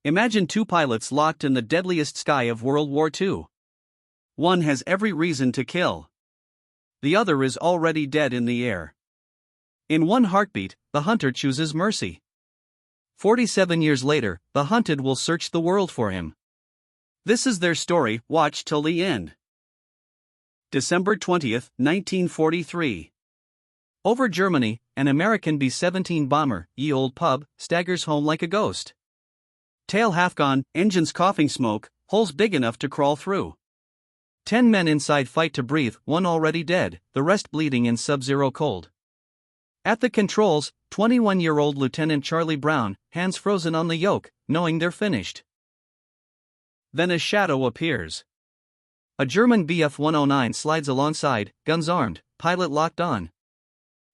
Imagine two pilots locked in the deadliest sky of World War II. One has every reason to kill. The other is already dead in the air. In one heartbeat, the hunter chooses mercy. 47 years later, the hunted will search the world for him. This is their story, watch till the end. December 20, 1943. Over Germany, an American B-17 bomber, ye old pub, staggers home like a ghost. Tail half gone, engines coughing smoke, holes big enough to crawl through. 10 men inside fight to breathe, one already dead, the rest bleeding in sub-zero cold. At the controls, 21-year-old Lieutenant Charlie Brown, hands frozen on the yoke, knowing they're finished. Then a shadow appears. A German Bf-109 slides alongside, guns armed, pilot locked on.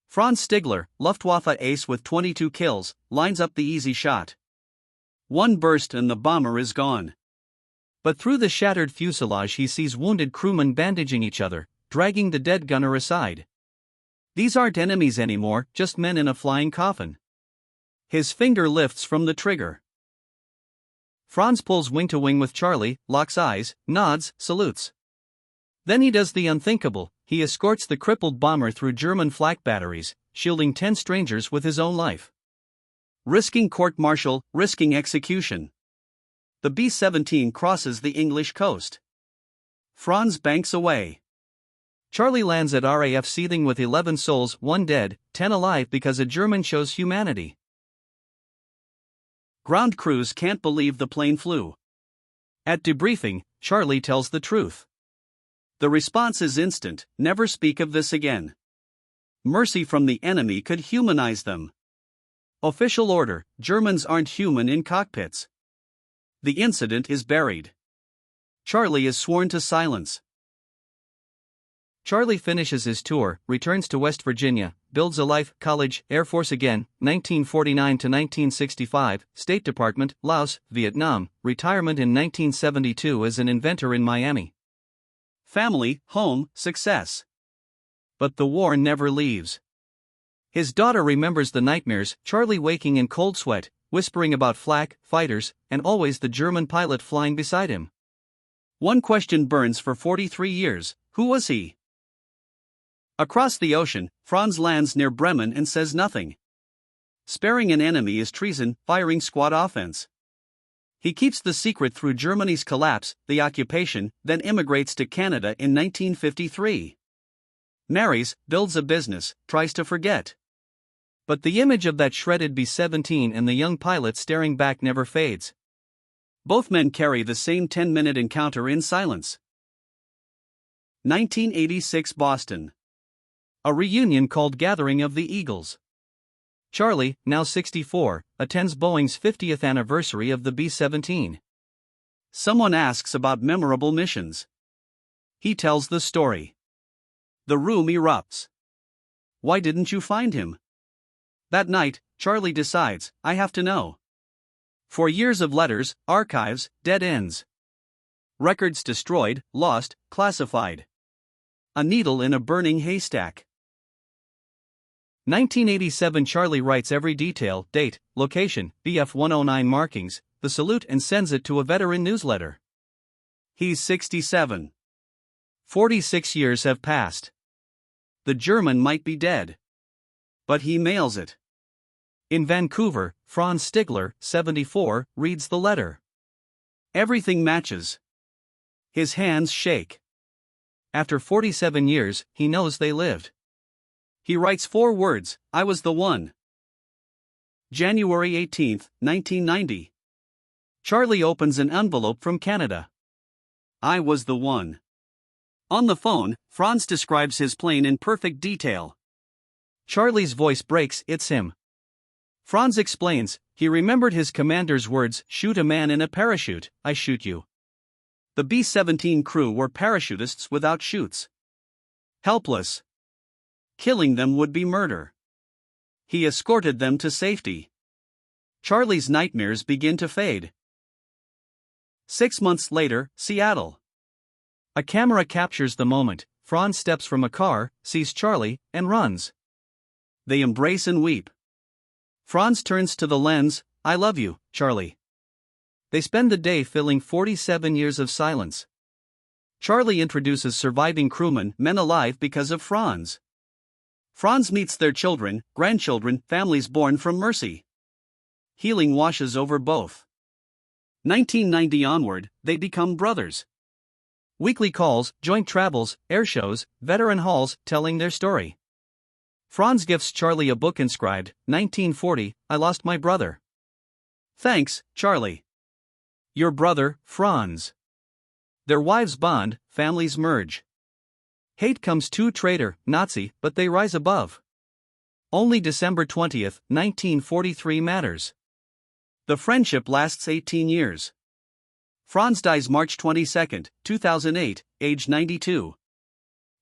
Franz Stigler, Luftwaffe ace with 22 kills, lines up the easy shot. One burst and the bomber is gone. But through the shattered fuselage he sees wounded crewmen bandaging each other, dragging the dead gunner aside. These aren't enemies anymore, just men in a flying coffin. His finger lifts from the trigger. Franz pulls wing to wing with Charlie, locks eyes, nods, salutes. Then he does the unthinkable, he escorts the crippled bomber through German flak batteries, shielding 10 strangers with his own life. Risking court-martial, risking execution. The B-17 crosses the English coast. Franz banks away. Charlie lands at RAF seething with 11 souls, 1 dead, 10 alive because a German shows humanity. Ground crews can't believe the plane flew. At debriefing, Charlie tells the truth. The response is instant, never speak of this again. Mercy from the enemy could humanize them. Official order, Germans aren't human in cockpits. The incident is buried. Charlie is sworn to silence. Charlie finishes his tour, returns to West Virginia, builds a life, college, Air Force again, 1949 to 1965, State Department, Laos, Vietnam, retirement in 1972 as an inventor in Miami. Family, home, success. But the war never leaves. His daughter remembers the nightmares, Charlie waking in cold sweat, whispering about flak, fighters, and always the German pilot flying beside him. One question burns for 43 years, who was he? Across the ocean, Franz lands near Bremen and says nothing. Sparing an enemy is treason, firing squad offense. He keeps the secret through Germany's collapse, the occupation, then immigrates to Canada in 1953. Marries, builds a business, tries to forget. But the image of that shredded B-17 and the young pilot staring back never fades. Both men carry the same 10-minute encounter in silence. 1986 Boston. A reunion called Gathering of the Eagles. Charlie, now 64, attends Boeing's 50th anniversary of the B-17. Someone asks about memorable missions. He tells the story. The room erupts. Why didn't you find him? That night, Charlie decides, I have to know. For years of letters, archives, dead ends. Records destroyed, lost, classified. A needle in a burning haystack. 1987 Charlie writes every detail, date, location, BF-109 markings, the salute and sends it to a veteran newsletter. He's 67. 46 years have passed. The German might be dead. But he mails it. In Vancouver, Franz Stigler, 74, reads the letter. Everything matches. His hands shake. After 47 years, he knows they lived. He writes 4 words, I was the one. January 18, 1990. Charlie opens an envelope from Canada. I was the one. On the phone, Franz describes his plane in perfect detail. Charlie's voice breaks, it's him. Franz explains, he remembered his commander's words, shoot a man in a parachute, I shoot you. The B-17 crew were parachutists without chutes. Helpless. Killing them would be murder. He escorted them to safety. Charlie's nightmares begin to fade. 6 months later, Seattle. A camera captures the moment. Franz steps from a car, sees Charlie, and runs. They embrace and weep. Franz turns to the lens, I love you, Charlie. They spend the day filling 47 years of silence. Charlie introduces surviving crewmen, men alive because of Franz. Franz meets their children, grandchildren, families born from mercy. Healing washes over both. 1990 onward, they become brothers. Weekly calls, joint travels, air shows, veteran halls, telling their story. Franz gifts Charlie a book inscribed, 1940, I lost my brother. Thanks, Charlie. Your brother, Franz. Their wives bond, families merge. Hate comes too traitor, Nazi, but they rise above. Only December 20th, 1943 matters. The friendship lasts 18 years. Franz dies March 22, 2008, age 92.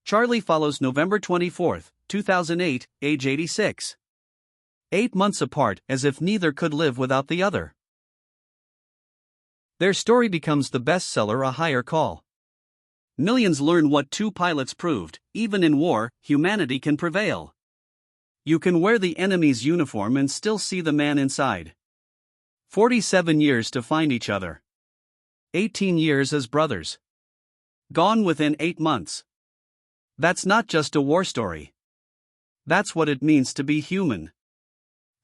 Charlie follows November 24, 2008, age 86. 8 months apart, as if neither could live without the other. Their story becomes the bestseller, A Higher Call. Millions learn what two pilots proved: even in war, humanity can prevail. You can wear the enemy's uniform and still see the man inside. 47 years to find each other. 18 years as brothers. Gone within 8 months. That's not just a war story. That's what it means to be human.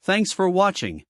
Thanks for watching.